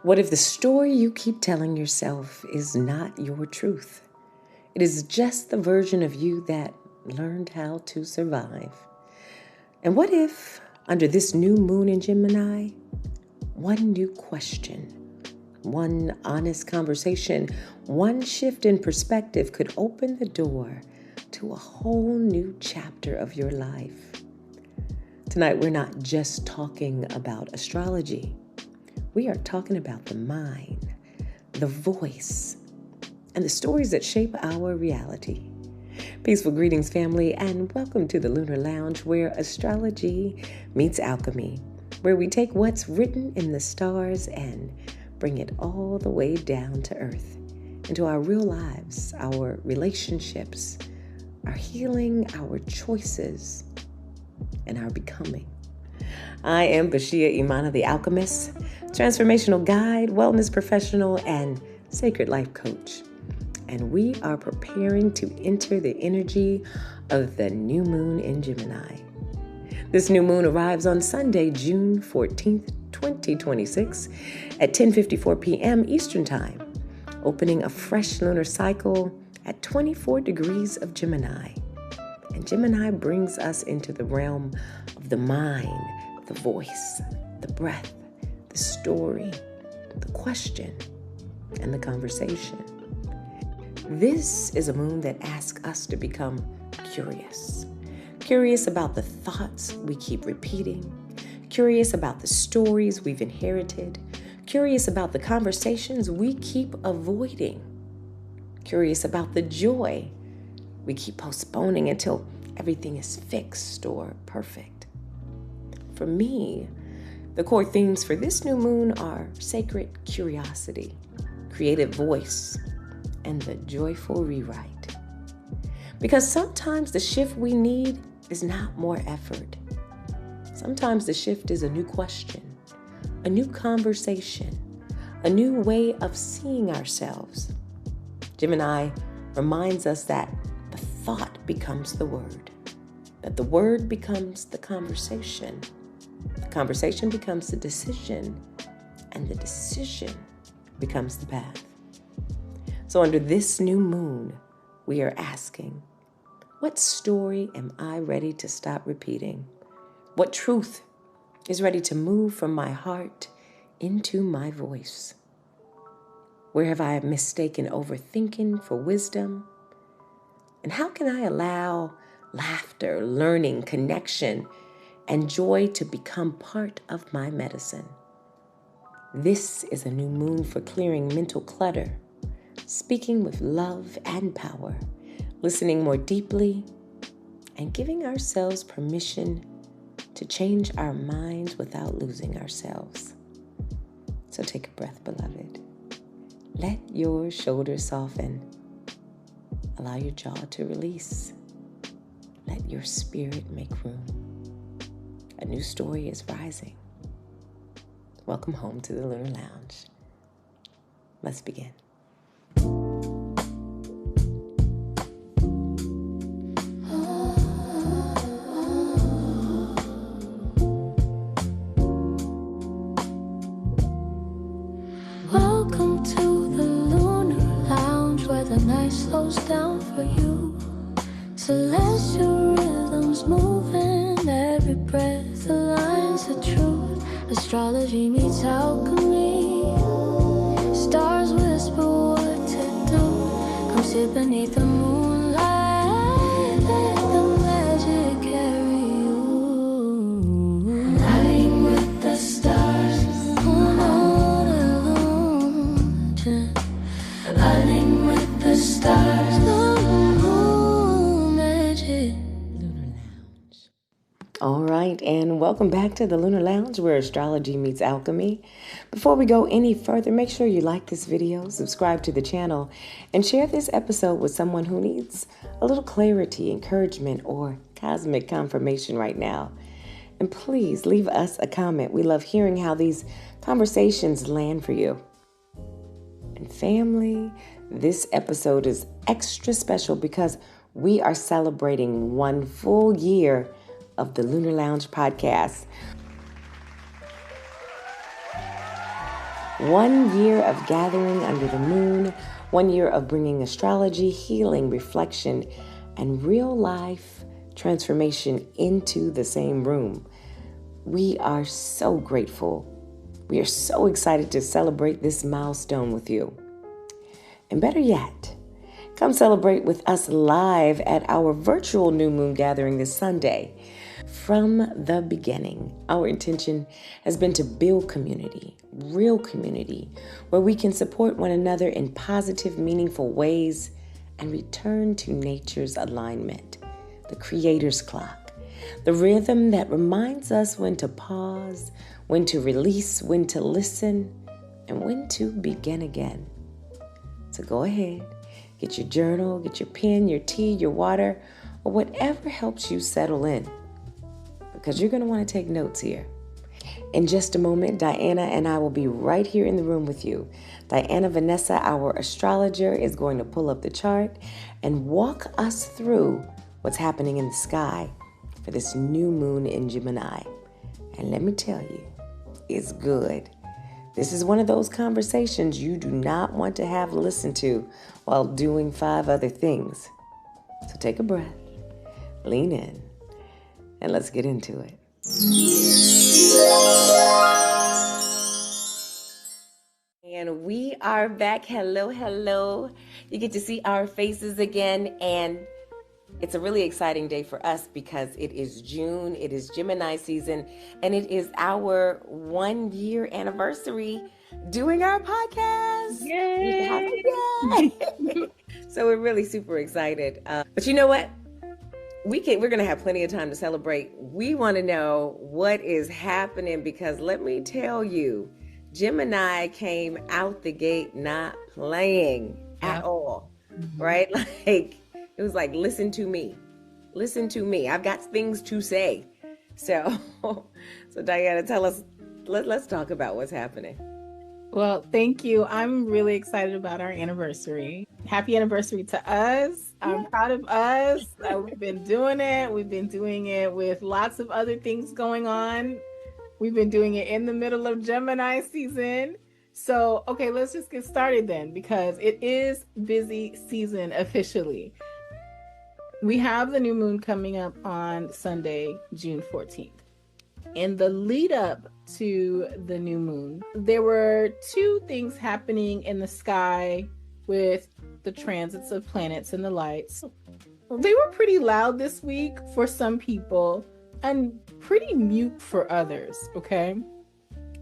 What if the story you keep telling yourself is not your truth? It is just the version of you that learned how to survive. And what if, under this new moon in Gemini, one new question, one honest conversation, one shift in perspective could open the door to a whole new chapter of your life? Tonight, we're not just talking about astrology. We are talking about the mind, the voice, and the stories that shape our reality. Peaceful greetings, family, and welcome to the Lunar Lounge, where astrology meets alchemy, where we take what's written in the stars and bring it all the way down to earth, into our real lives, our relationships, our healing, our choices, and our becoming. I am Bashea, Imana, the alchemist, transformational guide, wellness professional, and sacred life coach. And we are preparing to enter the energy of the new moon in Gemini. This new moon arrives on Sunday, June 14th, 2026 at 10:54 p.m. Eastern Time, opening a fresh lunar cycle at 24 degrees of Gemini. And Gemini brings us into the realm of the mind, the voice, the breath, the story, the question, and the conversation. This is a moon that asks us to become curious. Curious about the thoughts we keep repeating, curious about the stories we've inherited, curious about the conversations we keep avoiding, curious about the joy we keep postponing until everything is fixed or perfect. For me, the core themes for this new moon are sacred curiosity, creative voice, and the joyful rewrite. Because sometimes the shift we need is not more effort. Sometimes the shift is a new question, a new conversation, a new way of seeing ourselves. Gemini reminds us that the thought becomes the word, that the word becomes the conversation becomes the decision, and the decision becomes the path. So under this new moon, we are asking, what story am I ready to stop repeating? What truth is ready to move from my heart into my voice? Where have I mistaken overthinking for wisdom? And how can I allow laughter, learning, connection, and joy to become part of my medicine? This is a new moon for clearing mental clutter, speaking with love and power, listening more deeply, and giving ourselves permission to change our minds without losing ourselves. So take a breath, beloved. Let your shoulders soften. Allow your jaw to release. Let your spirit make room. A new story is rising. Welcome home to the Lunar Lounge. Let's begin. Welcome to the Lunar Lounge, where the night slows down for you. Celestial rhythms moving, every breath aligns the truth. Astrology meets alchemy. Stars whisper what to do. Come sit beneath the moonlight, let the magic carry you. Lying with the stars, on a illusion. Aligning with the stars, the moon magic. Lunar Lounge. All right, and welcome back to the Lunar Lounge, where astrology meets alchemy. Before we go any further, make sure you like this video, subscribe to the channel, and share this episode with someone who needs a little clarity, encouragement, or cosmic confirmation right now. And please leave us a comment. We love hearing how these conversations land for you. And family, this episode is extra special because we are celebrating 1 full year of the Lunar Lounge podcast. 1 year of gathering under the moon, 1 year of bringing astrology, healing, reflection, and real life transformation into the same room. We are so grateful. We are so excited to celebrate this milestone with you. And better yet, come celebrate with us live at our virtual new moon gathering this Sunday. From the beginning, our intention has been to build community, real community, where we can support one another in positive, meaningful ways and return to nature's alignment, the Creator's clock, the rhythm that reminds us when to pause, when to release, when to listen, and when to begin again. So go ahead, get your journal, get your pen, your tea, your water, or whatever helps you settle in, because you're going to want to take notes here. In just a moment, Diana and I will be right here in the room with you. Diana Vanessa, our astrologer, is going to pull up the chart and walk us through what's happening in the sky for this new moon in Gemini. And let me tell you, it's good. This is one of those conversations you do not want to have listened to while doing 5 other things. So take a breath, lean in, and let's get into it. And we are back. Hello, hello. You get to see our faces again, and it's a really exciting day for us because it is June, it is Gemini season, and it is our 1-year anniversary doing our podcast. Yay! So we're really super excited. But you know what? We're going to have plenty of time to celebrate. We want to know what is happening because let me tell you, Gemini came out the gate not playing at all, right? Like, it was like, listen to me. Listen to me. I've got things to say. So Diana, tell us, let's talk about what's happening. Well, thank you. I'm really excited about our anniversary. Happy anniversary to us. I'm proud of us. We've been doing it. We've been doing it with lots of other things going on. We've been doing it in the middle of Gemini season. So, okay, let's just get started then because it is busy season officially. We have the new moon coming up on Sunday, June 14th. In the lead up to the new moon, there were 2 things happening in the sky with the transits of planets and the lights. They were pretty loud this week for some people and pretty mute for others, okay?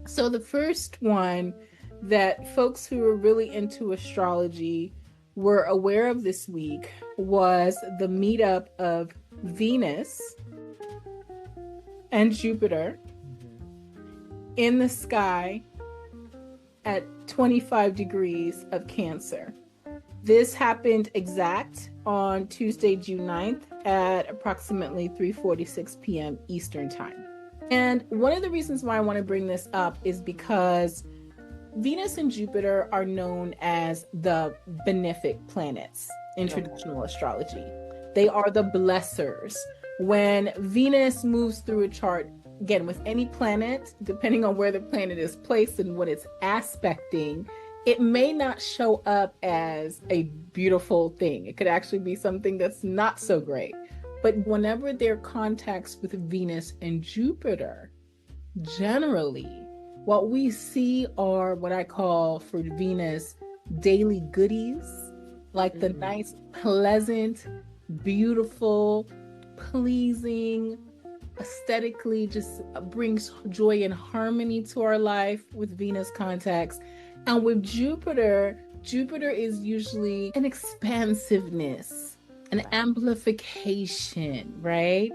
So the first one that folks who are really into astrology were aware of this week was the meetup of Venus and Jupiter in the sky at 25 degrees of Cancer. This happened exact on Tuesday, June 9th at approximately 3:46 p.m. Eastern Time. And one of the reasons why I want to bring this up is because Venus and Jupiter are known as the benefic planets in traditional astrology. They are the blessers. When Venus moves through a chart, again, with any planet, depending on where the planet is placed and what it's aspecting, it may not show up as a beautiful thing. It could actually be something that's not so great. But whenever there are contacts with Venus and Jupiter, generally, what we see are what I call for Venus daily goodies, like the nice, pleasant, beautiful, pleasing, aesthetically just brings joy and harmony to our life with Venus contacts. And with Jupiter, Jupiter is usually an expansiveness, an amplification, right?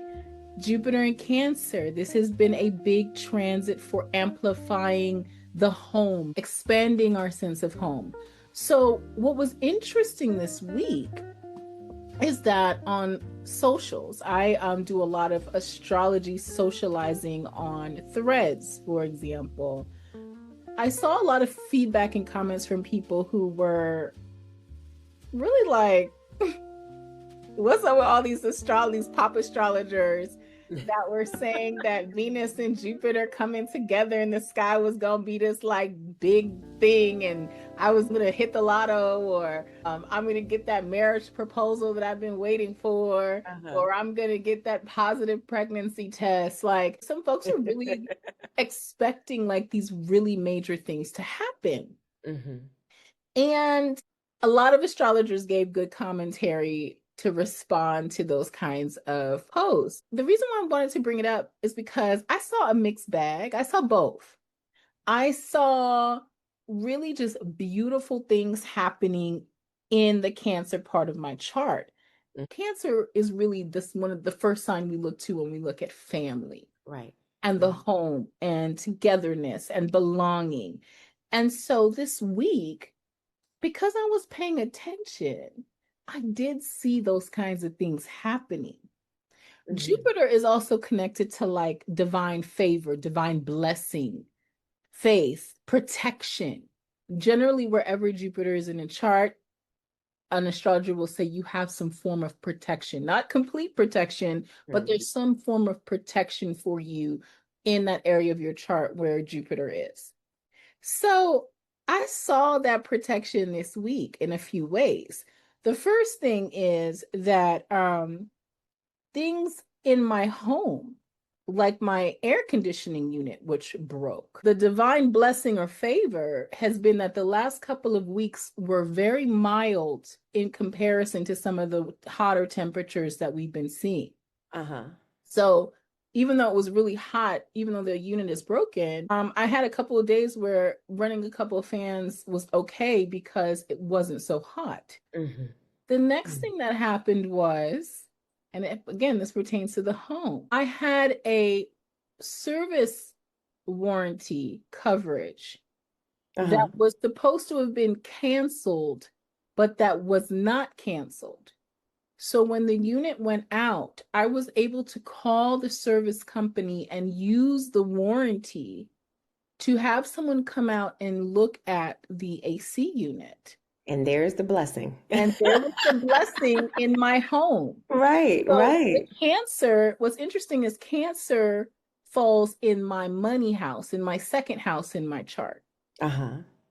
Jupiter in Cancer, this has been a big transit for amplifying the home, expanding our sense of home. So what was interesting this week is that on socials, I do a lot of astrology socializing on Threads, for example. I saw a lot of feedback and comments from people who were really like, what's up with all these pop astrologers that were saying that Venus and Jupiter coming together in the sky was gonna be this like big thing, and I was gonna hit the lotto, or I'm gonna get that marriage proposal that I've been waiting for, or I'm gonna get that positive pregnancy test. Like some folks were really expecting like these really major things to happen. And a lot of astrologers gave good commentary to respond to those kinds of posts. The reason why I wanted to bring it up is because I saw a mixed bag. I saw both. I saw really just beautiful things happening in the Cancer part of my chart. Cancer is really this one of the first sign we look to when we look at family. Right. And the home and togetherness and belonging. And so this week, because I was paying attention, I did see those kinds of things happening. Jupiter is also connected to like divine favor, divine blessing, faith, protection. Generally, wherever Jupiter is in a chart, an astrologer will say you have some form of protection, not complete protection, but there's some form of protection for you in that area of your chart where Jupiter is. So I saw that protection this week in a few ways. The first thing is that things in my home, like my air conditioning unit, which broke. The divine blessing or favor has been that the last couple of weeks were very mild in comparison to some of the hotter temperatures that we've been seeing. So even though it was really hot, even though the unit is broken, I had a couple of days where running a couple of fans was okay because it wasn't so hot. The next thing that happened was, and again, this pertains to the home, I had a service warranty coverage that was supposed to have been canceled, but that was not canceled. So when the unit went out, I was able to call the service company and use the warranty to have someone come out and look at the AC unit. And there's the blessing. And there was the blessing in my home. Right, So right. Cancer, what's interesting is Cancer falls in my money house, in my second house in my chart.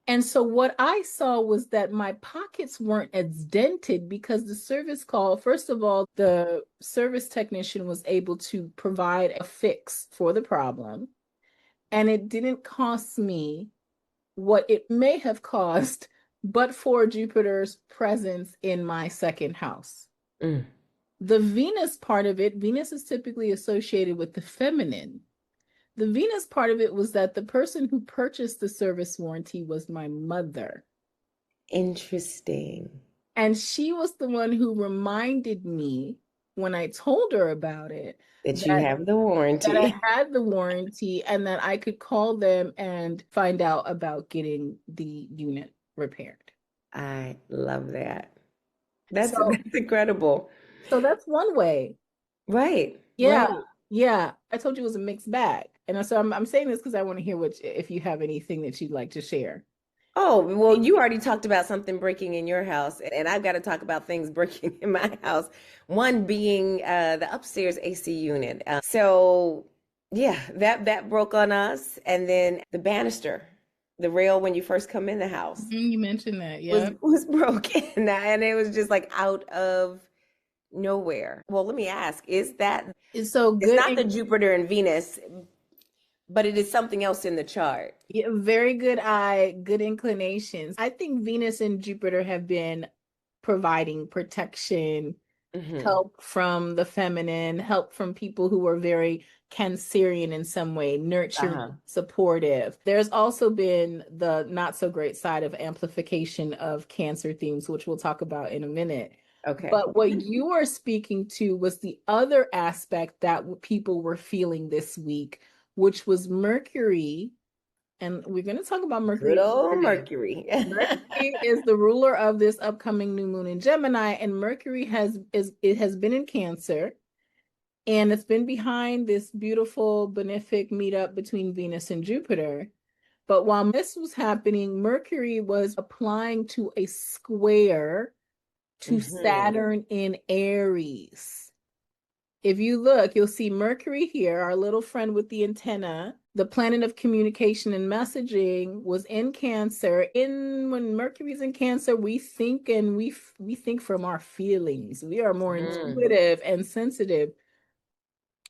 And so what I saw was that my pockets weren't as dented because the service call, first of all, the service technician was able to provide a fix for the problem. And it didn't cost me what it may have cost, but for Jupiter's presence in my second house. The Venus part of it, Venus is typically associated with the feminine. The Venus part of it was that the person who purchased the service warranty was my mother. Interesting. And she was the one who reminded me when I told her about it that you have the warranty. That I had the warranty and that I could call them and find out about getting the unit repaired. I love that. That's incredible. So that's one way. Right. Yeah. Right. Yeah. I told you it was a mixed bag. And so I'm saying this because I want to hear if you have anything that you'd like to share. Oh, well, you already talked about something breaking in your house, and I've got to talk about things breaking in my house. One being the upstairs AC unit. So yeah, that broke on us. And then the banister, the rail when you first come in the house. You mentioned that, yeah. Was broken. And it was just like out of nowhere. Well, let me ask, is that it's so good? It's not the Jupiter and Venus, but it is something else in the chart. Yeah, very good eye, good inclinations. I think Venus and Jupiter have been providing protection, help from the feminine, help from people who are very Cancerian in some way, nurturing, supportive. There's also been the not so great side of amplification of Cancer themes, which we'll talk about in a minute. Okay. But what you are speaking to was the other aspect that people were feeling this week, which was Mercury. And we're going to talk about Mercury. Good old Mercury. Mercury is the ruler of this upcoming new moon in Gemini, and Mercury has been in Cancer, and it's been behind this beautiful benefic meetup between Venus and Jupiter. But while this was happening, Mercury was applying to a square to Saturn in Aries. If you look, you'll see Mercury here, our little friend with the antenna. The planet of communication and messaging was in Cancer. In when Mercury's in Cancer, we think and we think from our feelings. We are more intuitive and sensitive.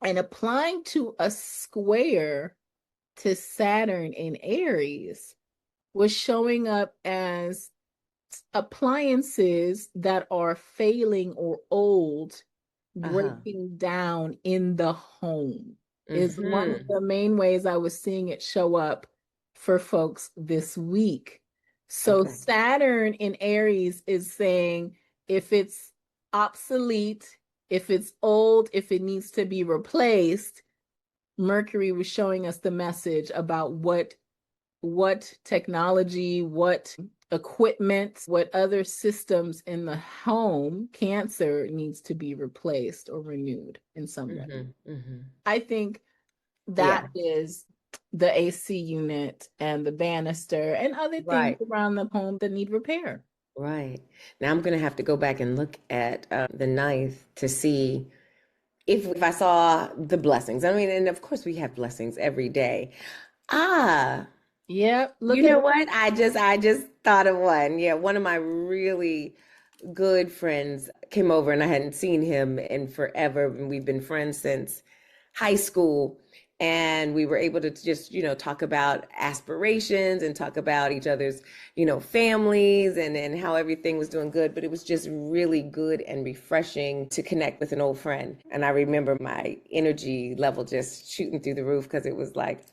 And applying to a square to Saturn in Aries was showing up as appliances that are failing or old breaking down in the home is one of the main ways I was seeing it show up for folks this week. So Saturn in Aries is saying if it's obsolete, if it's old, if it needs to be replaced, Mercury was showing us the message about what technology, what equipment, what other systems in the home, Cancer, needs to be replaced or renewed in some way. I think that is the AC unit and the banister and other things around the home that need repair. Right. Now I'm going to have to go back and look at the ninth to see if I saw the blessings. I mean, and of course we have blessings every day. Yep. You know what? I just thought of one. Yeah, one of my really good friends came over and I hadn't seen him in forever. And we've been friends since high school. And we were able to just, talk about aspirations and talk about each other's, families and how everything was doing good. But it was just really good and refreshing to connect with an old friend. And I remember my energy level just shooting through the roof because it was like,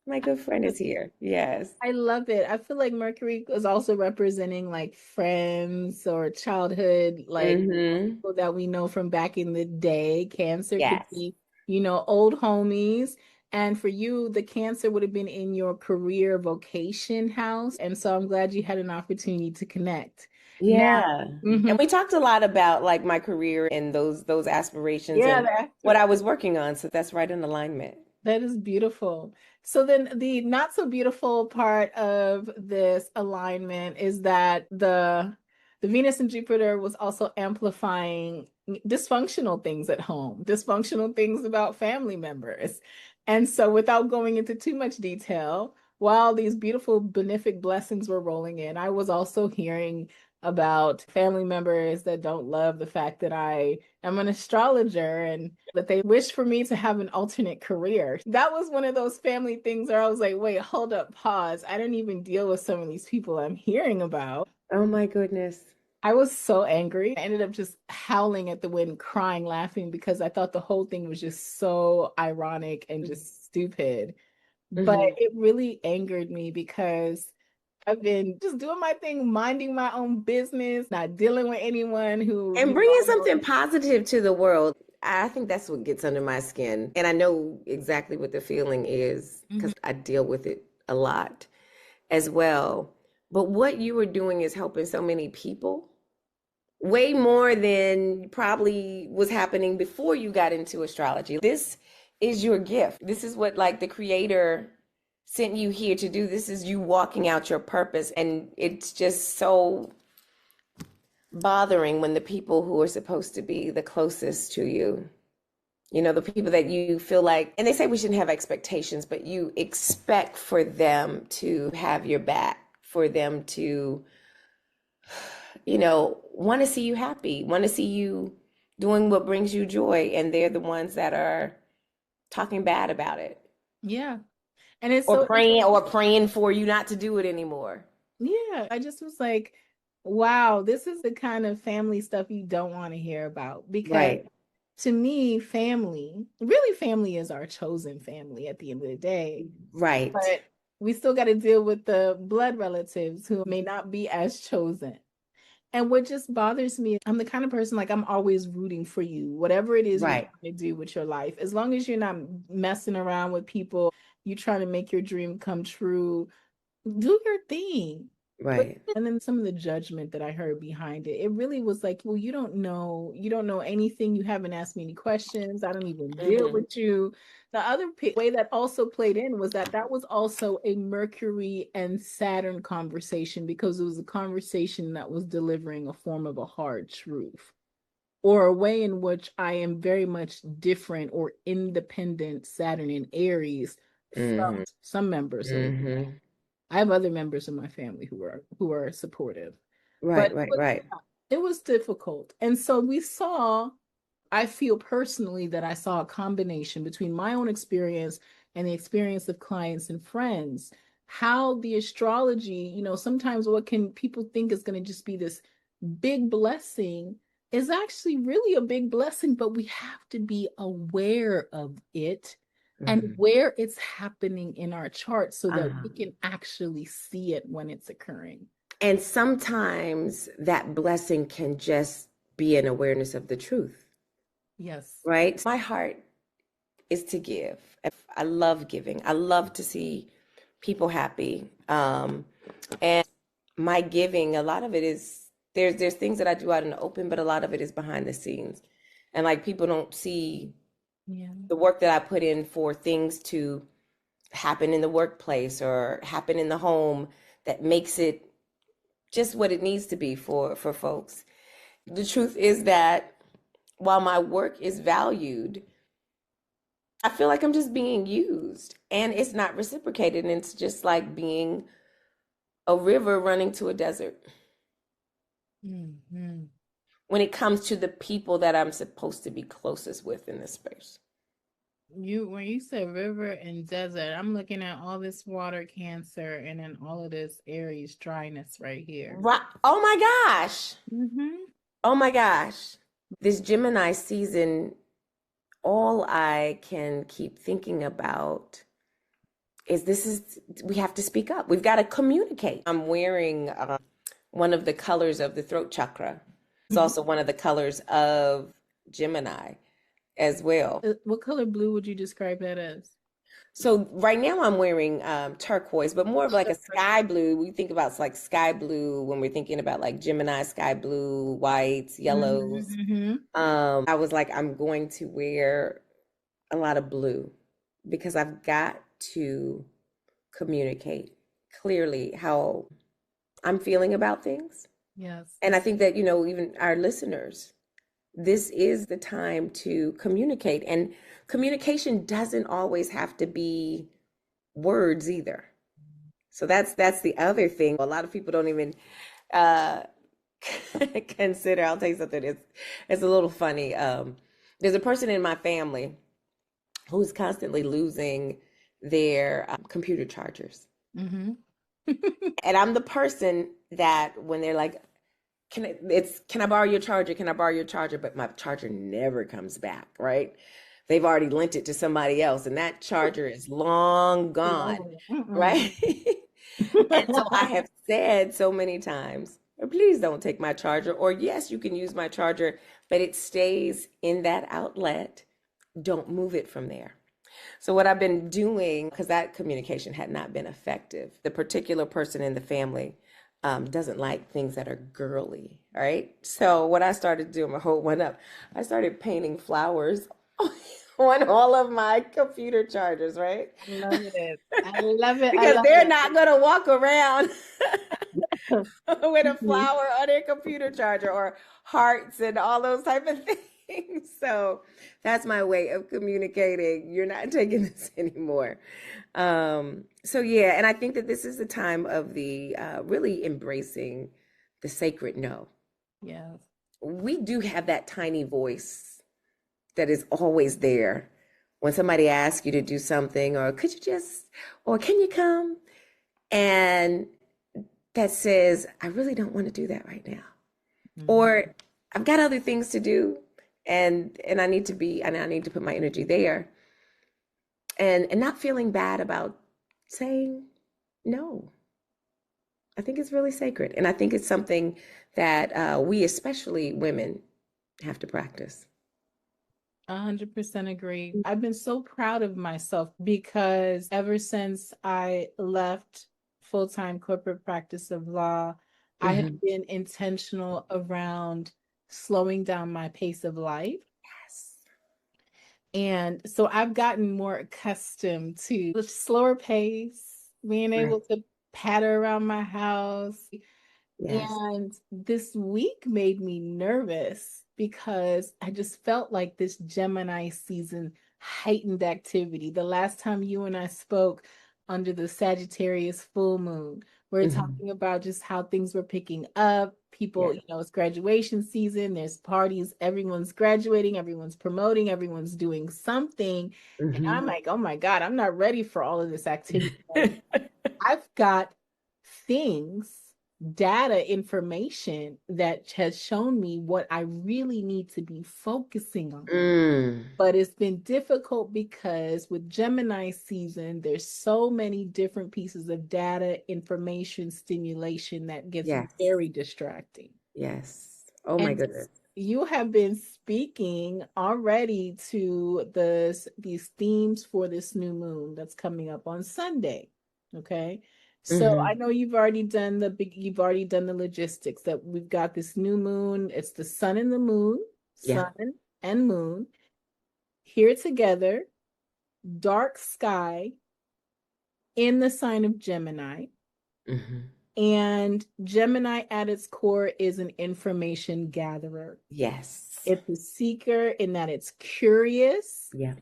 my good friend is here. Yes. I love it. I feel like Mercury is also representing like friends or childhood, like people that we know from back in the day. Cancer could be, old homies. And for you, the Cancer would have been in your career vocation house. And so I'm glad you had an opportunity to connect. Yeah. And we talked a lot about like my career and those aspirations and what I was working on. So that's right in alignment. That is beautiful. So then the not so beautiful part of this alignment is that the Venus and Jupiter was also amplifying dysfunctional things at home, dysfunctional things about family members. And so without going into too much detail, while these beautiful benefic blessings were rolling in, I was also hearing about family members that don't love the fact that I am an astrologer and that they wish for me to have an alternate career. That was one of those family things where I was like, wait, hold up, pause. I didn't even deal with some of these people I'm hearing about. Oh my goodness. I was so angry. I ended up just howling at the wind, crying, laughing because I thought the whole thing was just so ironic and just stupid. But it really angered me because I've been just doing my thing, minding my own business, not dealing with anyone who. And bringing something positive to the world. I think that's what gets under my skin. And I know exactly what the feeling is because I deal with it a lot as well. But what you were doing is helping so many people, way more than probably was happening before you got into astrology. This is your gift. This is what like the creator sent you here to do. This is you walking out your purpose. And it's just so bothering when the people who are supposed to be the closest to you, the people that you feel like, and they say we shouldn't have expectations, but you expect for them to have your back, for them to, want to see you happy, want to see you doing what brings you joy. And they're the ones that are talking bad about it. Yeah. And it's or praying for you not to do it anymore. Yeah. I just was like, wow, this is the kind of family stuff you don't want to hear about because to me, family is our chosen family at the end of the day. Right. But we still got to deal with the blood relatives who may not be as chosen. And what just bothers me, I'm the kind of person like I'm always rooting for you, whatever it is you're trying to do with your life. As long as you're not messing around with people, you trying to make your dream come true, do your thing. Right. And then some of the judgment that I heard behind it, it really was like, well, you don't know anything. You haven't asked me any questions. I don't even deal with you. The other way that also played in was that was also a Mercury and Saturn conversation because it was a conversation that was delivering a form of a hard truth. or a way in which I am very much different or independent Saturn in Aries from some members of I have other members of my family who are supportive. But Right. it was difficult. And so we saw, I feel personally that I saw a combination between my own experience and the experience of clients and friends. How the astrology, you know, sometimes what can people think is going to just be this big blessing is actually really a big blessing, but we have to be aware of it and where it's happening in our chart so that we can actually see it when it's occurring. And sometimes that blessing can just be an awareness of the truth. Yes. Right? My heart is to give. I love giving. I love to see people happy. And my giving, a lot of it is there's things that I do out in the open, but a lot of it is behind the scenes. And like people don't see the work that I put in for things to happen in the workplace or happen in the home that makes it just what it needs to be for folks. The truth is that while my work is valued, I feel like I'm just being used and it's not reciprocated. And it's just like being a river running to a desert. When it comes to the people that I'm supposed to be closest with in this space. When you said river and desert, I'm looking at all this water Cancer and then all of this Aries dryness right here. Right. Oh my gosh. Oh my gosh. This Gemini season, all I can keep thinking about is we have to speak up. We've got to communicate. I'm wearing one of the colors of the throat chakra. It's also one of the colors of Gemini as well. What color blue would you describe that as? So right now I'm wearing turquoise, but more of like a sky blue. We think about like sky blue when we're thinking about like Gemini, sky blue, whites, yellows. I was like, I'm going to wear a lot of blue because I've got to communicate clearly how I'm feeling about things. Yes. And I think that, you know, even our listeners, this is the time to communicate. And communication doesn't always have to be words either. So that's the other thing. A lot of people don't even consider. I'll tell you something. It's a little funny. There's a person in my family who's constantly losing their computer chargers. And I'm the person that when they're like, can I borrow your charger? Can I borrow your charger? But my charger never comes back, right? They've already lent it to somebody else and that charger is long gone, right? And so I have said so many times, please don't take my charger, or yes, you can use my charger, but it stays in that outlet. Don't move it from there. So what I've been doing, because that communication had not been effective, the particular person in the family doesn't like things that are girly, right? So what I started doing, I hold one up, I started painting flowers on all of my computer chargers, right? I love it. I love it. Because they're not going to walk around with a flower on their computer charger or hearts and all those type of things. So that's my way of communicating. You're not taking this anymore. So yeah, and I think that this is the time of the really embracing the sacred no. Yes. We do have that tiny voice that is always there when somebody asks you to do something, or could you just, or can you come? And that says, I really don't want to do that right now. Or I've got other things to do and I need to put my energy there. And not feeling bad about saying no. I think it's really sacred. And I think it's something that we, especially women, have to practice. 100% agree. I've been so proud of myself because ever since I left full-time corporate practice of law, I have been intentional around slowing down my pace of life. Yes. And so I've gotten more accustomed to the slower pace, being able to patter around my house. Yes. And this week made me nervous because I just felt like this Gemini season heightened activity. The last time you and I spoke under the Sagittarius full moon, we're Mhm. talking about just how things were picking up. People, Yeah. it's graduation season, there's parties, everyone's graduating, everyone's promoting, everyone's doing something. And I'm Mhm. like, oh my God, I'm not ready for all of this activity right now. I've got things, data, information that has shown me what I really need to be focusing on. Mm. But it's been difficult because with Gemini season, there's so many different pieces of data, information, stimulation that gets Yes. very distracting. Yes. Oh my And goodness. you have been speaking already to these themes for this new moon that's coming up on Sunday. Okay. So I Mhm. know you've already done the logistics that we've got this new moon. It's the Yeah. sun and moon here together, dark sky in the sign of Gemini. Mhm. And Gemini at its core is an information gatherer. Yes. It's a seeker in that it's curious. Yeah.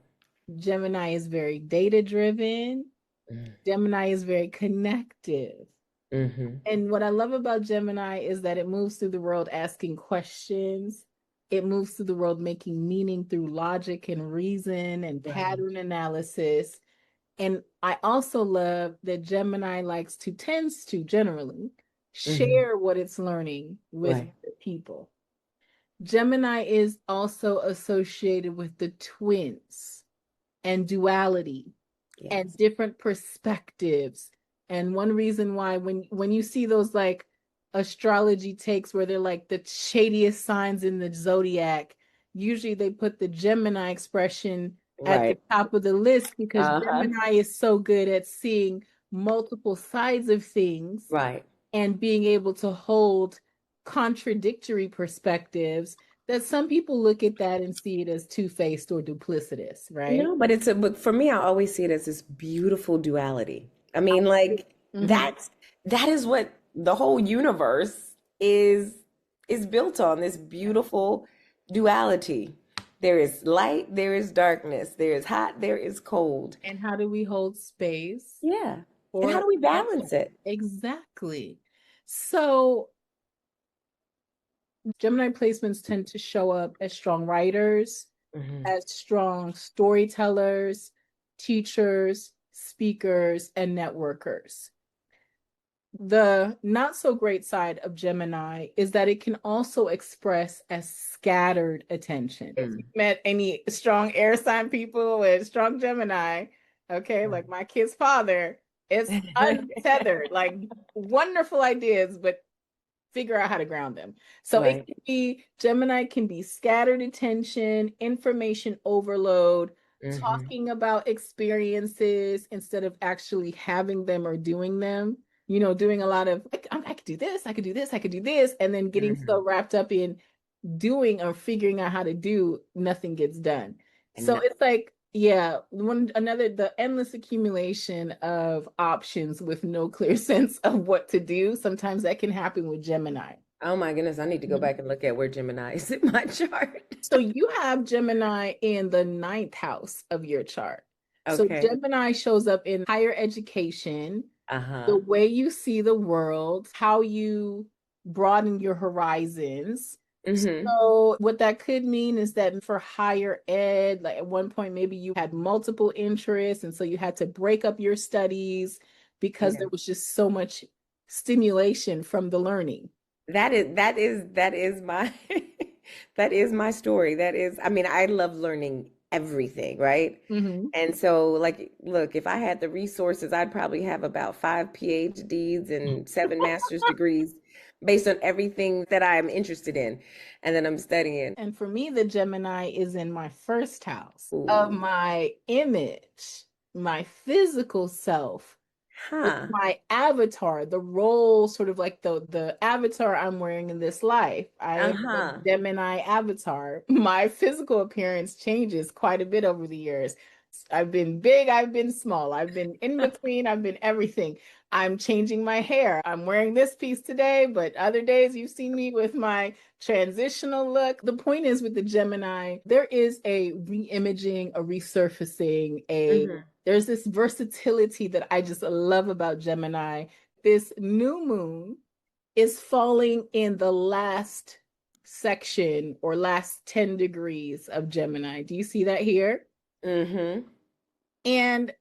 Gemini is very data driven. Mm. Gemini is very connective. Mhm. And what I love about Gemini is that it moves through the world asking questions. It moves through the world making meaning through logic and reason and Right. pattern analysis. And I also love that Gemini tends to generally Mhm. share what it's learning with Right. the people. Gemini is also associated with the twins and duality and Yes. different perspectives. And one reason why when you see those like astrology takes where they're like the shadiest signs in the zodiac, usually they put the Gemini expression at the Right. top of the list because Uh-huh. Gemini is so good at seeing multiple sides of things Right. and being able to hold contradictory perspectives that some people look at that and see it as two-faced or duplicitous, right? No, but but for me, I always see it as this beautiful duality. I mean, like Mhm. that is what the whole universe is built on, this beautiful duality. There is light, there is darkness, there is hot, there is cold. And how do we hold space Yeah. And how for do we all? balance it? Exactly. So Gemini placements tend to show up as strong writers, Hmm. as strong storytellers, teachers, speakers, and networkers. The not so great side of Gemini is that it can also express as scattered attention. If you Mm. met any strong air sign people with strong Gemini, okay, like my kid's father, it's untethered, like wonderful ideas, but figure out how to ground them. So it Right. can be Gemini can be scattered attention, information overload, Hmm. talking about experiences instead of actually having them or doing them. Doing a lot of like, I could do this, I could do this, I could do this, and then getting so Hmm. wrapped up in doing or figuring out how to do, nothing gets done. And So it's like, yeah, the endless accumulation of options with no clear sense of what to do. Sometimes that can happen with Gemini. oh my goodness, I need to go Mhm. back and look at where Gemini is in my chart. So you have Gemini in the ninth house of your chart. So Okay. Gemini shows up in higher education, the Uh-huh. way you see the world, how you broaden your horizons. Hmm. So what that could mean is that for higher ed, like at one point maybe you had multiple interests and so you had to break up your studies because Yeah. there was just so much stimulation from the learning. That is my that is my story. That is, I mean, I love learning everything, right? Hmm. And so, like, look, if I had the resources, I'd probably have about 5 PhDs and 7 master's degrees based on everything that I'm interested in and that I'm studying. And for me, the Gemini is in my first house of Ooh. my image, my physical self. It's Huh. my avatar, the role, sort of like the avatar I'm wearing in this life. I am the Uh-huh. Gemini avatar. My physical appearance changes quite a bit over the years. I've been big, I've been small, I've been in between, I've been everything. I'm changing my hair. I'm wearing this piece today, but other days you've seen me with my transitional look. The point is with the Gemini, there is a re-imaging, a resurfacing, there's this versatility that I just love about Gemini. This new moon is falling in the last section or last 10 degrees of Gemini. Do you see that here? Mm-hmm. And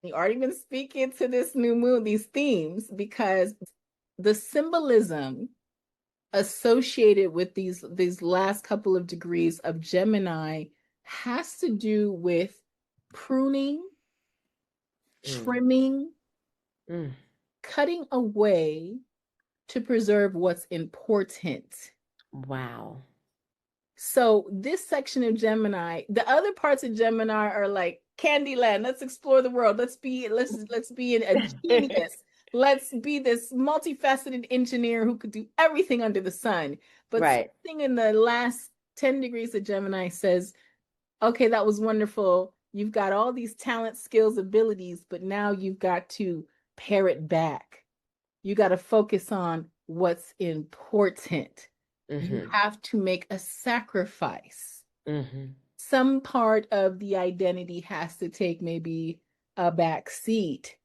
you already been speaking to this new moon, these themes, because the symbolism associated with these last couple of degrees of Gemini has to do with pruning, trimming, cutting away to preserve what's important. Wow. So this section of Gemini, the other parts of Gemini are like Candyland. Let's explore the world. Let's be a genius. Let's be this multifaceted engineer who could do everything under the sun. But something in the last 10 degrees of Gemini says, okay, that was wonderful. You've got all these talents, skills, abilities, but now you've got to pare it back. You got to focus on what's important. You have to make a sacrifice. Some part of the identity has to take maybe a back seat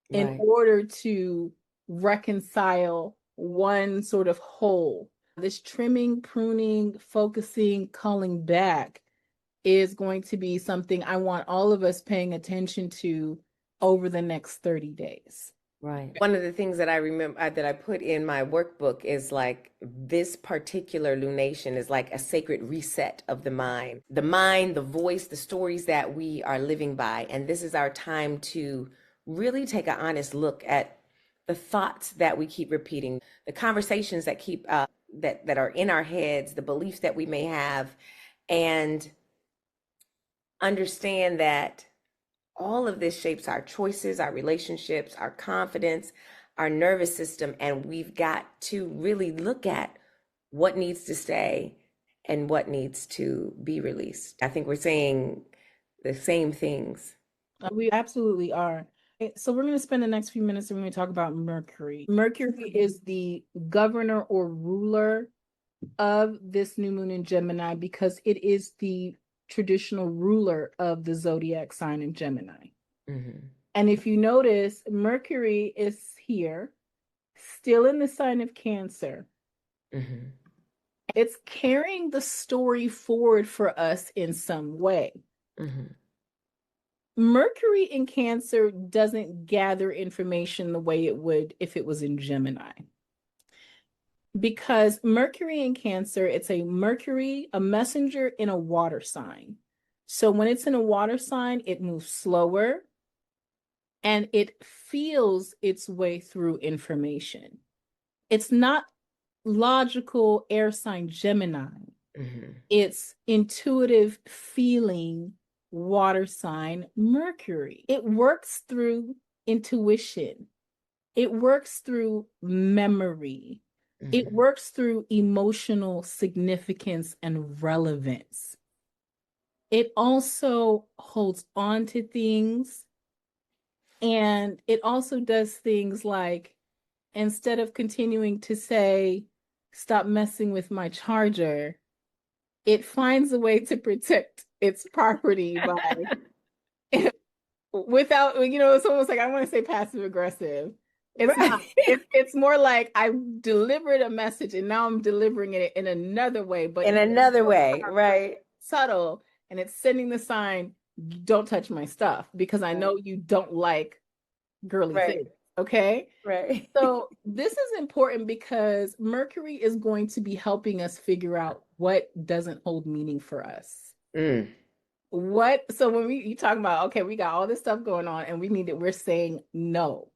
in order to reconcile one sort of whole. This trimming, pruning, focusing, culling back is going to be something I want all of us paying attention to over the next 30 days. Right. One of the things that I remember that I put in my workbook is like this particular lunation is like a sacred reset of the mind, the voice, the stories that we are living by. And this is our time to really take an honest look at the thoughts that we keep repeating, the conversations that keep that are in our heads, the beliefs that we may have, and understand that all of this shapes our choices, our relationships, our confidence, our nervous system, and we've got to really look at what needs to stay and what needs to be released. I think we're saying the same things. We absolutely are. So we're going to spend the next few minutes and we're going to talk about Mercury. Mercury is the governor or ruler of this new moon in Gemini because it is the traditional ruler of the zodiac sign of Gemini. And if you notice, Mercury is here, still in the sign of Cancer. It's carrying the story forward for us in some way. Mercury in Cancer doesn't gather information the way it would if it was in Gemini. Because Mercury in Cancer, it's a messenger in a water sign. So when it's in a water sign, it moves slower and it feels its way through information. It's not logical air sign Gemini. It's intuitive feeling water sign Mercury. It works through intuition. It works through memory. It works through emotional significance and relevance. It also holds on to things, and it also does things like, instead of continuing to say, stop messing with my charger, it finds a way to protect its property by, without, it's almost like, I want to say passive aggressive. It's not. It's more like I delivered a message and now I'm delivering it in another way, but in another way, right? Subtle, and it's sending the sign, don't touch my stuff because I know you don't like girly things. Okay? Right. So this is important because Mercury is going to be helping us figure out what doesn't hold meaning for us. So when you talk about, okay, we got all this stuff going on and we're saying no.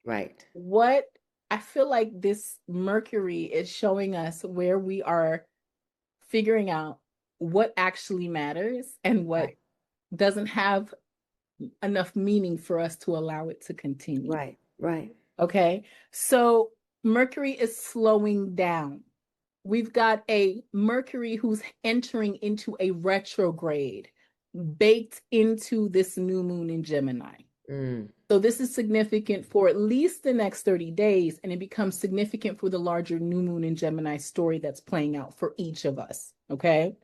Right. What I feel like this Mercury is showing us where we are figuring out what actually matters and what doesn't have enough meaning for us to allow it to continue. Right. Okay. So Mercury is slowing down. We've got a Mercury who's entering into a retrograde baked into this new moon in Gemini. Mm. So this is significant for at least the next 30 days, and it becomes significant for the larger new moon in Gemini story that's playing out for each of us, okay?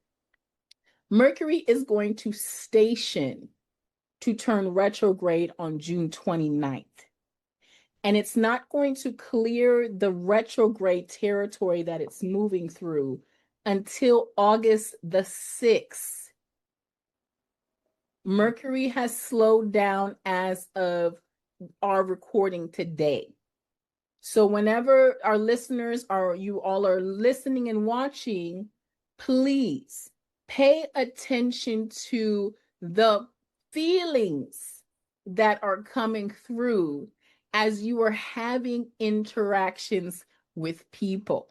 Mercury is going to station to turn retrograde on June 29th. And it's not going to clear the retrograde territory that it's moving through until August the 6th. Mercury has slowed down as of our recording today. So whenever our listeners are, you all are listening and watching, please pay attention to the feelings that are coming through as you are having interactions with people,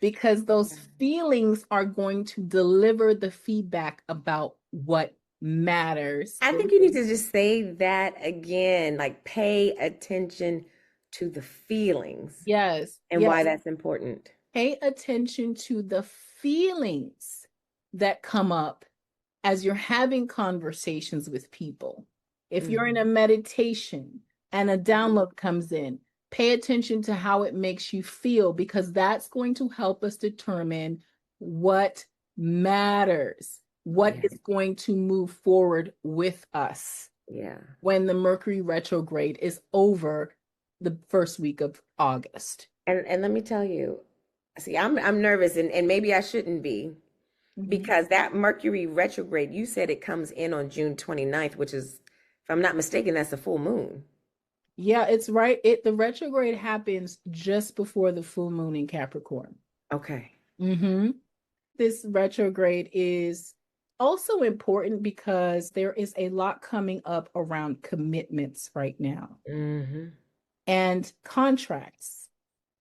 because those feelings are going to deliver the feedback about what matters. I think you need to just say that again, like pay attention to the feelings Yes, and yes. why that's important. Pay attention to the feelings that come up as you're having conversations with people. If you're in a meditation and a download comes in, pay attention to how it makes you feel, because that's going to help us determine what matters, what is going to move forward with us. Yeah. When the Mercury retrograde is over the first week of August. And let me tell you, see, I'm nervous, and maybe I shouldn't be, because that Mercury retrograde, you said it comes in on June 29th, which is, if I'm not mistaken, that's a full moon. Yeah, it's right. The retrograde happens just before the full moon in Capricorn. Okay. This retrograde is also important because there is a lot coming up around commitments right now, and contracts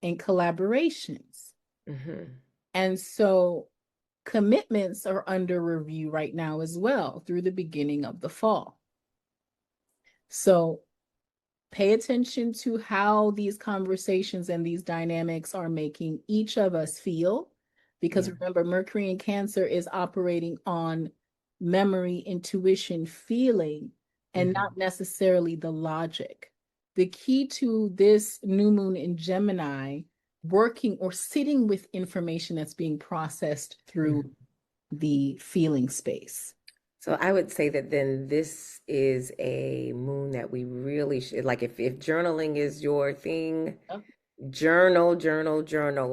and collaborations. And so commitments are under review right now as well through the beginning of the fall. So pay attention to how these conversations and these dynamics are making each of us feel, because remember, Mercury in Cancer is operating on memory, intuition, feeling, and not necessarily the logic. The key to this new moon in Gemini, working or sitting with information that's being processed through the feeling space. So I would say that then this is a moon that we really should, like, if journaling is your thing, journal,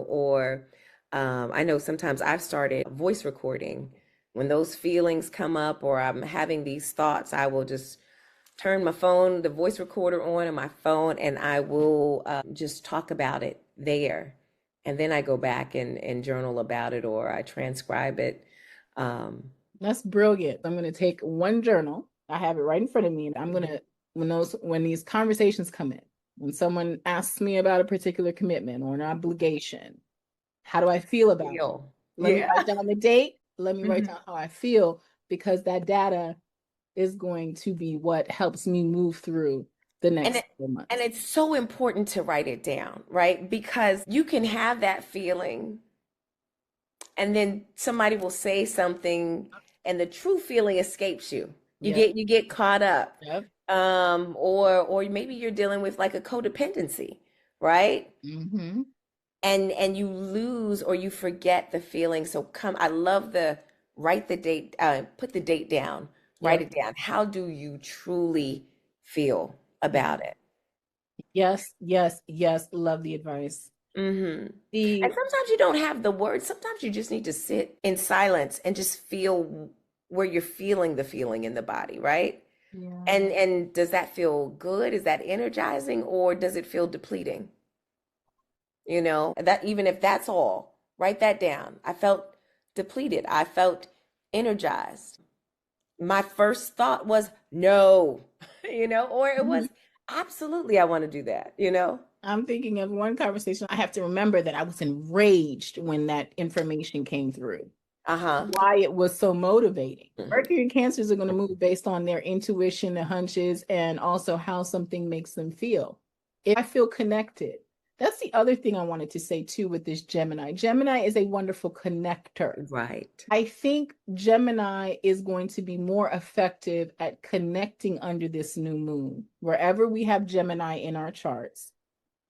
or I know sometimes I've started voice recording. When those feelings come up or I'm having these thoughts, I will just turn my phone, the voice recorder on my phone, and I will just talk about it there. And then I go back and journal about it, or I transcribe it. That's brilliant. I'm going to take one journal. I have it right in front of me. And I'm going to, when these conversations come in, when someone asks me about a particular commitment or an obligation, how do I feel about it? Let me write down the date. Let me write down how I feel, because that data is going to be what helps me move through the next couple months. And it's so important to write it down, right? Because you can have that feeling and then somebody will say something and the true feeling escapes you. You get caught up. Or maybe you're dealing with like a codependency, right? And you lose or you forget the feeling. So I love write the date, put the date down, write it down. How do you truly feel about it? Yes. Love the advice. And sometimes you don't have the words. Sometimes you just need to sit in silence and just feel where you're feeling the feeling in the body, right? And does that feel good? Is that energizing, or does it feel depleting? You know, that even if that's all, write that down. I felt depleted. I felt energized. My first thought was no, or it was absolutely, I want to do that, I'm thinking of one conversation. I have to remember that I was enraged when that information came through. Why it was so motivating. Mercury and Cancers are going to move based on their intuition, their hunches, and also how something makes them feel. If I feel connected, That's the other thing I wanted to say too with this Gemini. Gemini is a wonderful connector. Right. I think Gemini is going to be more effective at connecting under this new moon, wherever we have Gemini in our charts,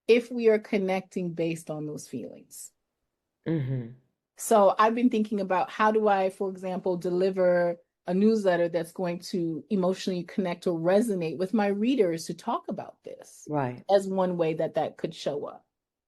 if we are connecting based on those feelings. Mm-hmm. So I've been thinking about how do I, for example, deliver a newsletter that's going to emotionally connect or resonate with my readers to talk about this, Right. as one way that that could show up.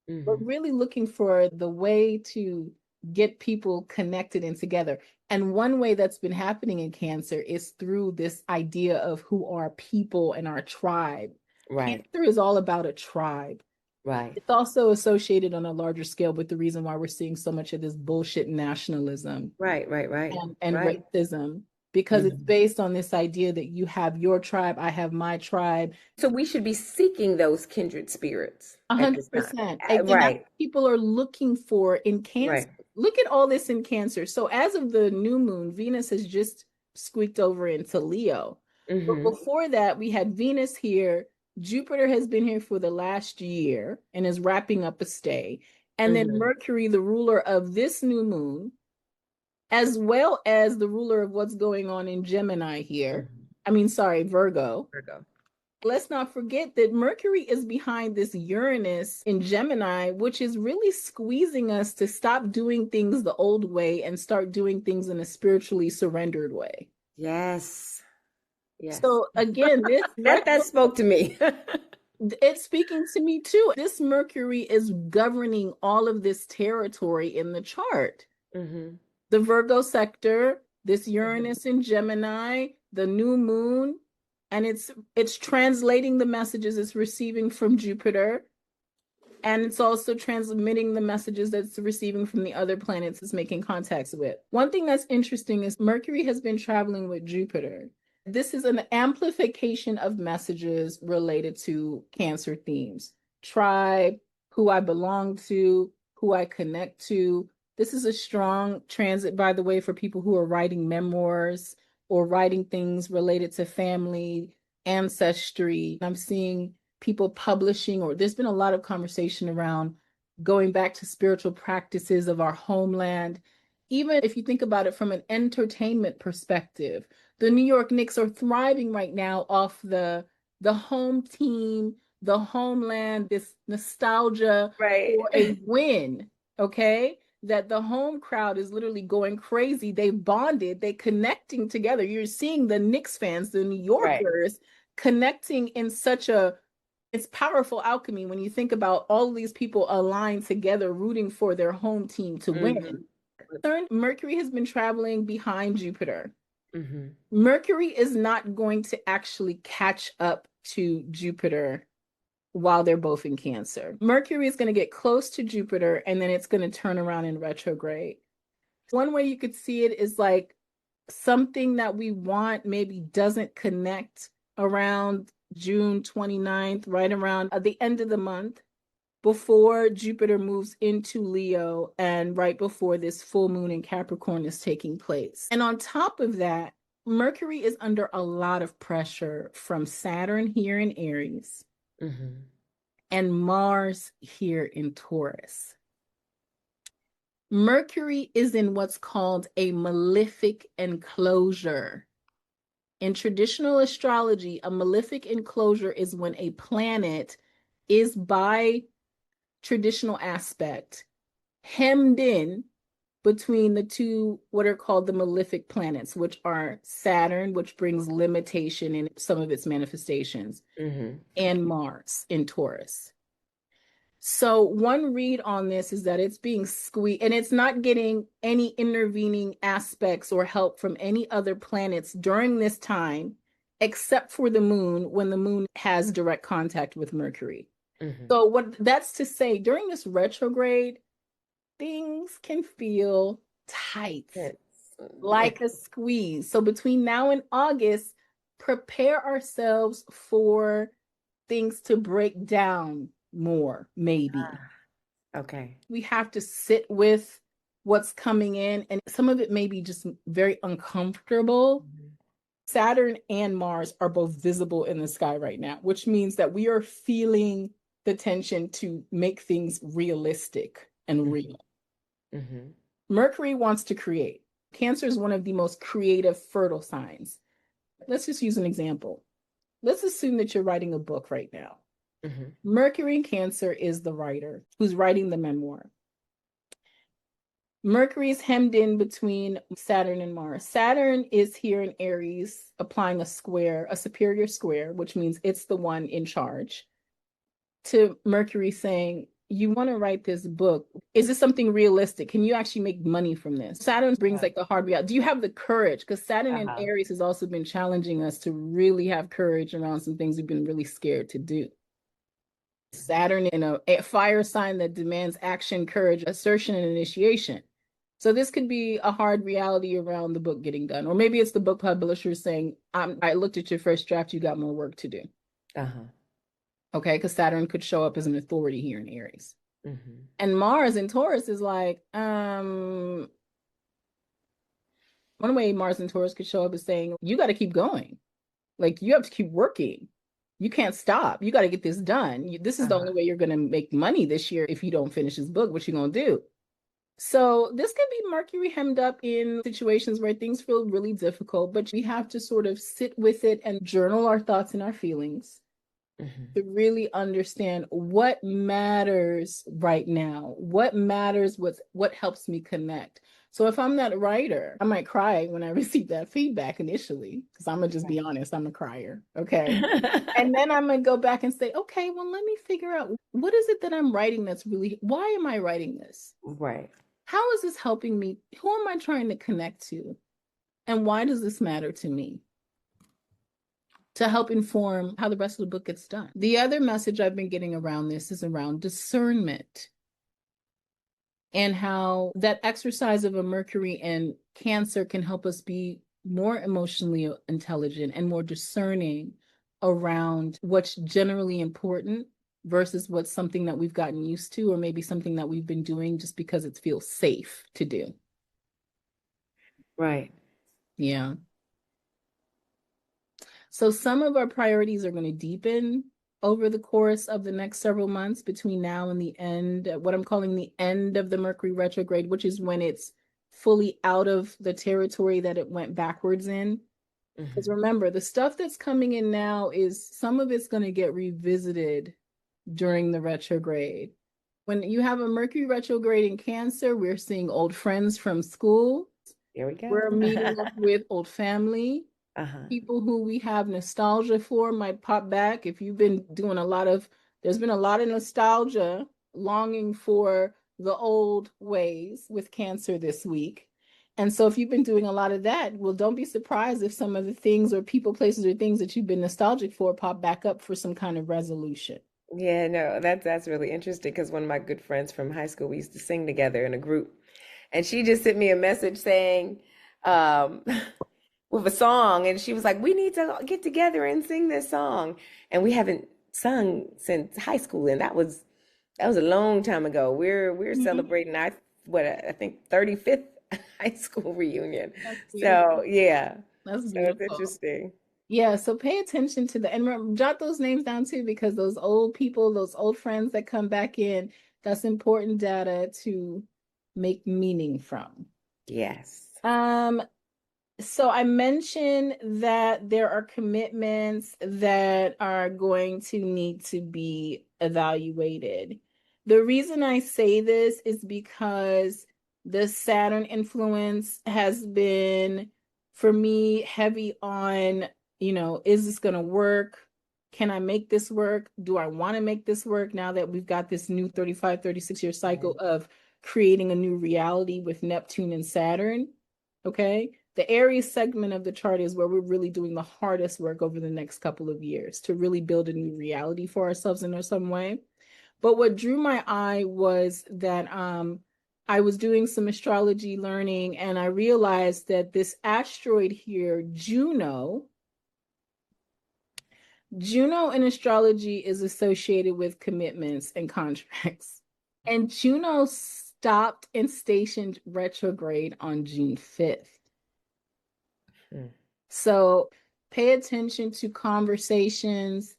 Mm-hmm. But really looking for the way to get people connected and together. And one way that's been happening in Cancer is through this idea of who are people and our tribe. Right. Cancer is all about a tribe. Right. It's also associated on a larger scale with the reason why we're seeing so much of this bullshit nationalism Right. and Right. racism, because it's based on this idea that you have your tribe, I have my tribe. So we should be seeking those kindred spirits at this time. 100%. And that's Right. what people are looking for in Cancer. Right. Look at all this in Cancer. So as of the new moon, Venus has just squeaked over into Leo. Mm-hmm. But before that, we had Venus here. Jupiter has been here for the last year and is wrapping up a stay. And then Mercury, the ruler of this new moon, as well as the ruler of what's going on in Gemini here. I mean, sorry, Virgo. Let's not forget that Mercury is behind this Uranus in Gemini, which is really squeezing us to stop doing things the old way and start doing things in a spiritually surrendered way. Yes. Yes. So again, this that spoke to me. It's speaking to me too. This Mercury is governing all of this territory in the chart. Mm-hmm. The Virgo sector, this Uranus in Gemini, the new moon, and it's translating the messages it's receiving from Jupiter, and it's also transmitting the messages that it's receiving from the other planets it's making contacts with. One thing that's interesting is Mercury has been traveling with Jupiter. This is an amplification of messages related to Cancer themes. Tribe, who I belong to, who I connect to. This is a strong transit, by the way, for people who are writing memoirs or writing things related to family, ancestry. I'm seeing people publishing, or there's been a lot of conversation around going back to spiritual practices of our homeland. Even if you think about it from an entertainment perspective, the New York Knicks are thriving right now off the home team, the homeland, this nostalgia for a win, okay? That the home crowd is literally going crazy. They bonded, they connecting together. You're seeing the Knicks fans, the New Yorkers, connecting in such it's powerful alchemy when you think about all of these people aligned together, rooting for their home team to win. Mercury has been traveling behind Jupiter. Mercury is not going to actually catch up to Jupiter while they're both in Cancer. Mercury is going to get close to Jupiter, and then it's going to turn around in retrograde. One way you could see it is like something that we want maybe doesn't connect around June 29th, right around the end of the month, before Jupiter moves into Leo and right before this full moon in Capricorn is taking place. And on top of that, Mercury is under a lot of pressure from Saturn here in Aries and Mars here in Taurus. Mercury is in what's called a malefic enclosure. In traditional astrology, a malefic enclosure is when a planet is by traditional aspect hemmed in between the two what are called the malefic planets, which are Saturn, which brings limitation in some of its manifestations, and Mars in Taurus. So one read on this is that it's being squeezed, and it's not getting any intervening aspects or help from any other planets during this time, except for the moon, when the moon has direct contact with Mercury. So what that's to say, during this retrograde, things can feel tight, like a squeeze. So between now and August, prepare ourselves for things to break down more, maybe. Okay. We have to sit with what's coming in, and some of it may be just very uncomfortable. Saturn and Mars are both visible in the sky right now, which means that we are feeling the tension to make things realistic and real. Mm-hmm. Mercury wants to create. Cancer is one of the most creative, fertile signs. Let's just use an example. Let's assume that you're writing a book right now. Mm-hmm. Mercury in Cancer is the writer who's writing the memoir. Mercury is hemmed in between Saturn and Mars. Saturn is here in Aries, applying a square, a superior square, which means it's the one in charge, to Mercury saying, you want to write this book. Is this something realistic? Can you actually make money from this? Saturn brings like the hard reality. Do you have the courage? Because Saturn in Aries has also been challenging us to really have courage around some things we've been really scared to do. Saturn in a fire sign that demands action, courage, assertion, and initiation. So this could be a hard reality around the book getting done. Or maybe it's the book publisher saying, I looked at your first draft, you got more work to do. Okay, because Saturn could show up as an authority here in Aries. Mm-hmm. And Mars in Taurus is like, one way Mars in Taurus could show up is saying, you got to keep going. Like, you have to keep working. You can't stop. You got to get this done. This is the only way you're going to make money this year if you don't finish this book. What you going to do? So this could be Mercury hemmed up in situations where things feel really difficult, but we have to sort of sit with it and journal our thoughts and our feelings. Mm-hmm. To really understand what matters right now, what matters, what helps me connect. So if I'm that writer, I might cry when I receive that feedback initially, because I'm gonna just be honest, I'm a crier. Okay. And then I'm gonna go back and say, okay, well, let me figure out what is it that I'm writing that's really, why am I writing this? Right. How is this helping me? Who am I trying to connect to? And why does this matter to me? To help inform how the rest of the book gets done. The other message I've been getting around this is around discernment and how that exercise of a Mercury and Cancer can help us be more emotionally intelligent and more discerning around what's generally important versus what's something that we've gotten used to, or maybe something that we've been doing just because it feels safe to do. Right. Yeah. So some of our priorities are going to deepen over the course of the next several months between now and the end, what I'm calling the end of the Mercury retrograde, which is when it's fully out of the territory that it went backwards in. Because remember, the stuff that's coming in now is some of it's going to get revisited during the retrograde. When you have a Mercury retrograde in Cancer, we're seeing old friends from school. Here we go. We're meeting up with old family. People who we have nostalgia for might pop back. If you've been doing there's been a lot of nostalgia, longing for the old ways with Cancer this week. And so if you've been doing a lot of that, well, don't be surprised if some of the things or people, places, or things that you've been nostalgic for pop back up for some kind of resolution. Yeah, no, that's really interesting, because one of my good friends from high school, we used to sing together in a group. And she just sent me a message saying, with a song, and she was like, we need to get together and sing this song. And we haven't sung since high school, and that was a long time ago. We're celebrating I think 35th high school reunion. So yeah. That's beautiful. It's interesting. Yeah, so pay attention to and remember, jot those names down too, because those old people, those old friends that come back in, that's important data to make meaning from. Yes. So I mentioned that there are commitments that are going to need to be evaluated. The reason I say this is because the Saturn influence has been, for me, heavy on, is this going to work? Can I make this work? Do I want to make this work now that we've got this new 35, 36-year cycle of creating a new reality with Neptune and Saturn? Okay. The Aries segment of the chart is where we're really doing the hardest work over the next couple of years to really build a new reality for ourselves in some way. But what drew my eye was that I was doing some astrology learning, and I realized that this asteroid here, Juno in astrology is associated with commitments and contracts. And Juno stopped and stationed retrograde on June 5th. So pay attention to conversations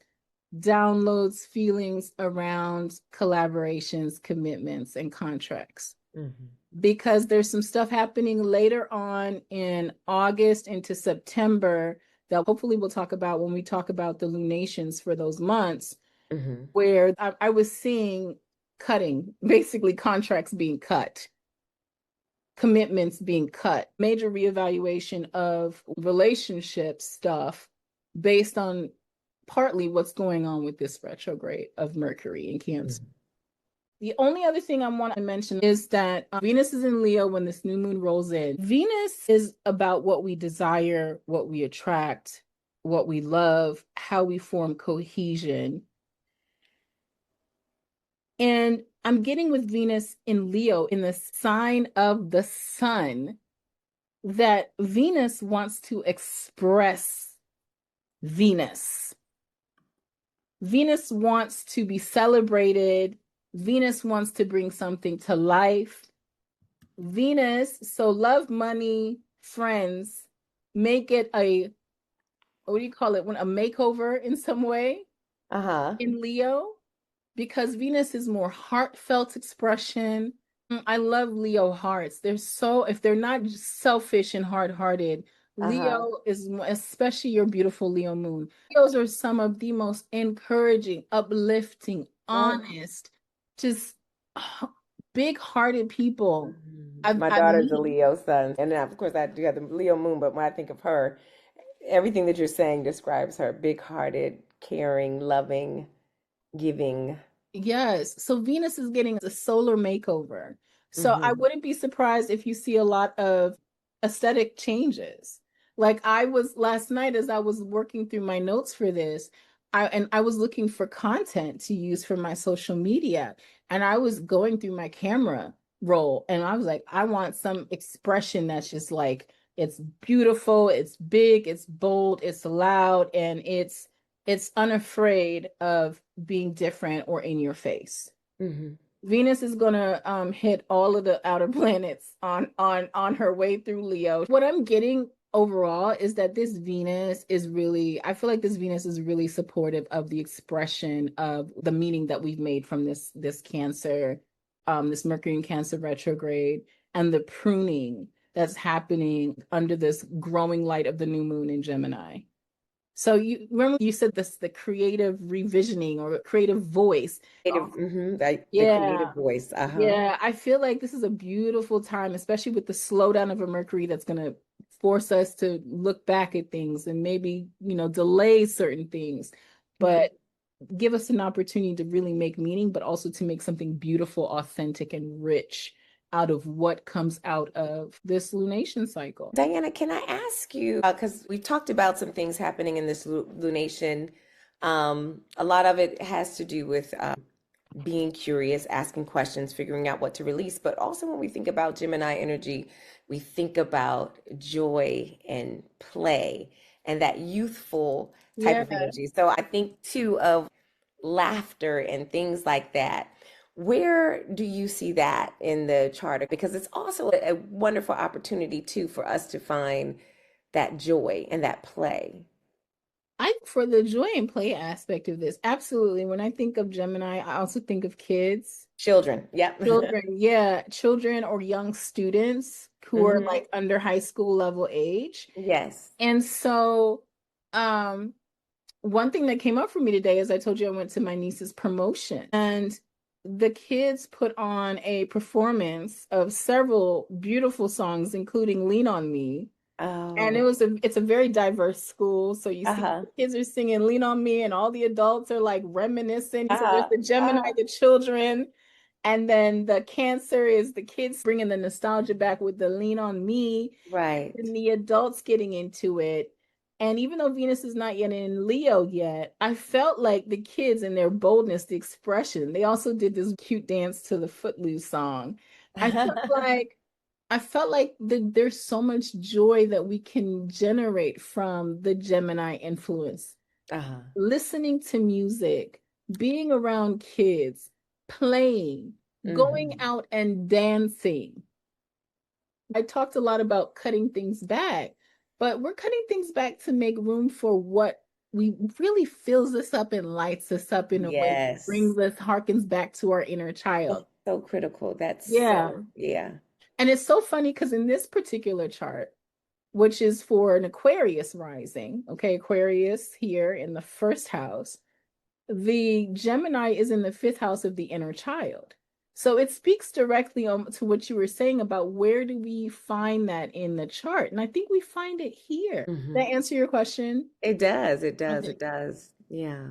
downloads feelings around collaborations, commitments, and contracts. Mm-hmm. Because there's some stuff happening later on in August into September that hopefully we'll talk about when we talk about the lunations for those months, Mm-hmm. where I was seeing cutting, basically contracts being cut, commitments being cut, major reevaluation of relationship stuff based on partly what's going on with this retrograde of Mercury in Cancer. Mm-hmm. The only other thing I want to mention is that Venus is in Leo when this new moon rolls in. Venus is about what we desire, what we attract, what we love, how we form cohesion. And I'm getting with Venus in Leo in the sign of the sun that Venus wants to express Venus. Venus wants to be celebrated. Venus wants to bring something to life. Venus, so love, money, friends, make it a, what do you call it? When a makeover in some way in Leo, because Venus is more heartfelt expression. I love Leo hearts. They're so, if they're not selfish and hard-hearted, Leo is, especially your beautiful Leo moon. Leos are some of the most encouraging, uplifting, honest, just big-hearted people. My daughter's a Leo sun, and of course I do have the Leo moon. But when I think of her, everything that you're saying describes her: big-hearted, caring, loving, giving. Yes. So Venus is getting a solar makeover. So I Mm-hmm. wouldn't be surprised if you see a lot of aesthetic changes. Like I was last night as I was working through my notes for this, I was looking for content to use for my social media. And I was going through my camera roll and I was like, I want some expression that's just like it's beautiful, it's big, it's bold, it's loud, and it's unafraid of being different or in your face. Mm-hmm. Venus is gonna hit all of the outer planets on her way through Leo. What I'm getting overall is that this Venus is really, I feel like this Venus is really supportive of the expression of the meaning that we've made from this Cancer, this Mercury in Cancer retrograde, and the pruning that's happening under this growing light of the new moon in Gemini. So you remember you said this, the creative revisioning or creative voice. The Yeah. creative voice. Yeah, I feel like this is a beautiful time, especially with the slowdown of a Mercury that's going to force us to look back at things and maybe, delay certain things, but give us an opportunity to really make meaning, but also to make something beautiful, authentic, and rich out of what comes out of this lunation cycle. Diana, can I ask you, because we've talked about some things happening in this lunation. A lot of it has to do with being curious, asking questions, figuring out what to release. But also when we think about Gemini energy, we think about joy and play and that youthful type Yeah. of energy. So I think too of laughter and things like that. Where do you see that in the chart? Because it's also a wonderful opportunity too for us to find that joy and that play. For the joy and play aspect of this, absolutely. When I think of Gemini, I also think of kids. Children, yep. Children, yeah, children or young students who are Hmm. like under high school level age. Yes. And so, um, one thing that came up for me today is I told you I went to my niece's promotion and the kids put on a performance of several beautiful songs, including Lean on Me. And Oh, it's a very diverse school. So you see uh-huh. the kids are singing Lean on Me and all the adults are like reminiscing. So there's Uh-huh. the Gemini, Uh-huh. the children, and then the Cancer is the kids bringing the nostalgia back with the Lean on Me, Right. and the adults getting into it. And even though Venus is not yet in Leo yet, I felt like the kids and their boldness, the expression, they also did this cute dance to the Footloose song. I felt like there's so much joy that we can generate from the Gemini influence. Uh-huh. Listening to music, being around kids, playing, going Hmm. out and dancing. I talked a lot about cutting things back, but we're cutting things back to make room for what really fills us up and lights us up in a way that Yes. brings us, harkens back to our inner child. So critical. That's Yeah. so, yeah. And it's so funny because in this particular chart, which is for an Aquarius rising, okay, Aquarius here in the first house, the Gemini is in the fifth house of the inner child. So it speaks directly to what you were saying about where do we find that in the chart? And I think we find it here. Does that answer your question? It does. It does. Okay. It does. Yeah.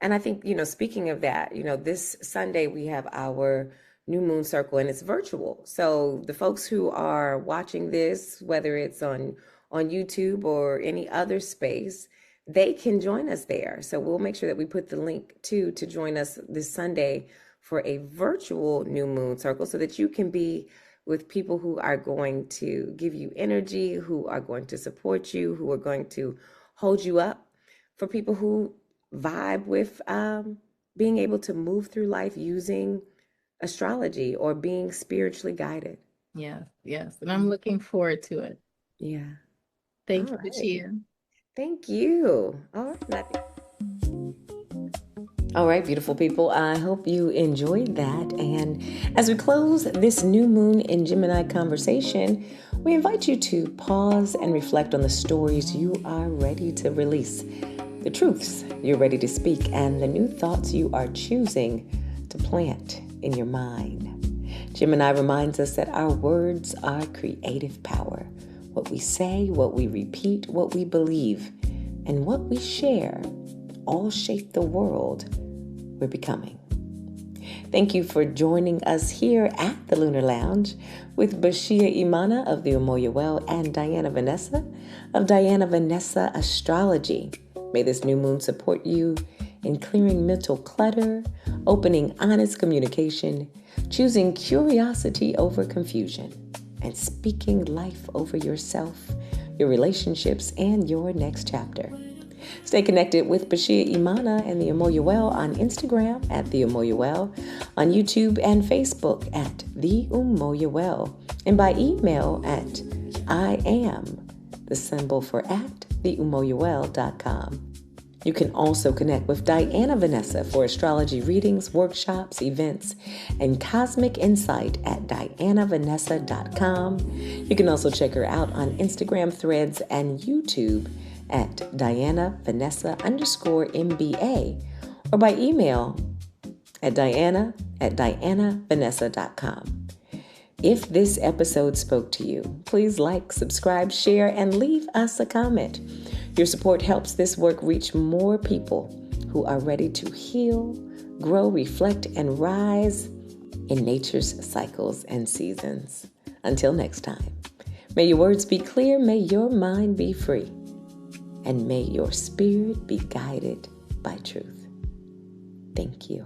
And I think, speaking of that, this Sunday we have our new moon circle and it's virtual. So the folks who are watching this, whether it's on YouTube or any other space, they can join us there. So we'll make sure that we put the link to join us this Sunday for a virtual new moon circle so that you can be with people who are going to give you energy, who are going to support you, who are going to hold you up, for people who vibe with being able to move through life using astrology or being spiritually guided. Yes, yes. And I'm looking forward to it. Yeah. Thank All you, right. Bashea. Thank you. All right, beautiful people. I hope you enjoyed that. And as we close this new moon in Gemini conversation, we invite you to pause and reflect on the stories you are ready to release, the truths you're ready to speak, and the new thoughts you are choosing to plant in your mind. Gemini reminds us that our words are creative power. What we say, what we repeat, what we believe, and what we share all shape the world we're becoming. Thank you for joining us here at the Lunar Lounge with Bashea Imana of the Umoya Well and Diana Vanessa of Diana Vanessa Astrology. May this new moon support you in clearing mental clutter, opening honest communication, choosing curiosity over confusion, and speaking life over yourself, your relationships, and your next chapter. Stay connected with Bashea Imana and the Umoya Well on Instagram at the Umoya Well, on YouTube and Facebook at the Umoya Well, and by email at theumoyawell.com. You can also connect with Diana Vanessa for astrology readings, workshops, events, and cosmic insight at dianavanessa.com. You can also check her out on Instagram, Threads, and YouTube at DianaVanessa_MBA or by email at dianavanessa.com. If this episode spoke to you, please like, subscribe, share, and leave us a comment. Your support helps this work reach more people who are ready to heal, grow, reflect, and rise in nature's cycles and seasons. Until next time, may your words be clear, may your mind be free, and may your spirit be guided by truth. Thank you.